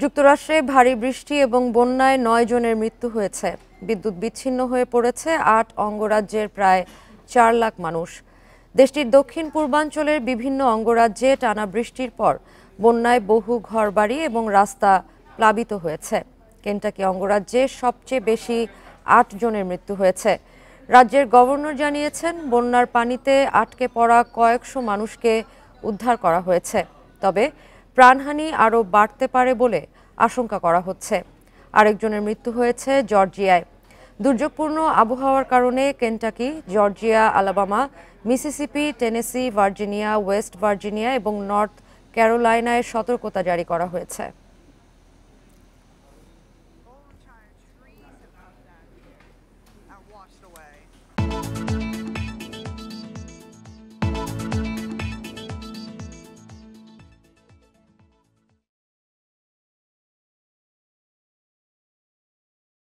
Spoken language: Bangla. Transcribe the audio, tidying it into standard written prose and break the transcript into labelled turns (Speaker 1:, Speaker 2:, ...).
Speaker 1: যুক্তরাষ্ট্রে ভারী বৃষ্টি এবং বন্যায় ৯ জনের মৃত্যু হয়েছে। বিদ্যুৎ বিচ্ছিন্ন হয়ে পড়েছে ৮ অঙ্গরাজ্যের প্রায় ৪ লাখ মানুষ। দেশটির দক্ষিণ পূর্বাঞ্চলের বিভিন্ন অঙ্গরাজ্যে টানা বৃষ্টির পর বন্যায় বহু ঘরবাড়ি এবং রাস্তা প্লাবিত হয়েছে। কেন্টাকি অঙ্গরাজ্যে সবচেয়ে বেশি ৮ জনের মৃত্যু হয়েছে। রাজ্যের গভর্নর জানিয়েছেন, বন্যার পানিতে আটকে পড়া কয়েকশো মানুষকে উদ্ধার করা হয়েছে। তবে প্রাণহানি আরও বাড়তে পারে বলে আশঙ্কা করা হচ্ছে। আরেকজনের মৃত্যু হয়েছে জর্জিয়ায়। দুর্যোগপূর্ণ আবহাওয়ার কারণে Kentucky, Georgia, Alabama, Mississippi, Tennessee, Virginia, West Virginia এবং নর্থ ক্যারোলাইনায় সতর্কতা জারি করা হয়েছে।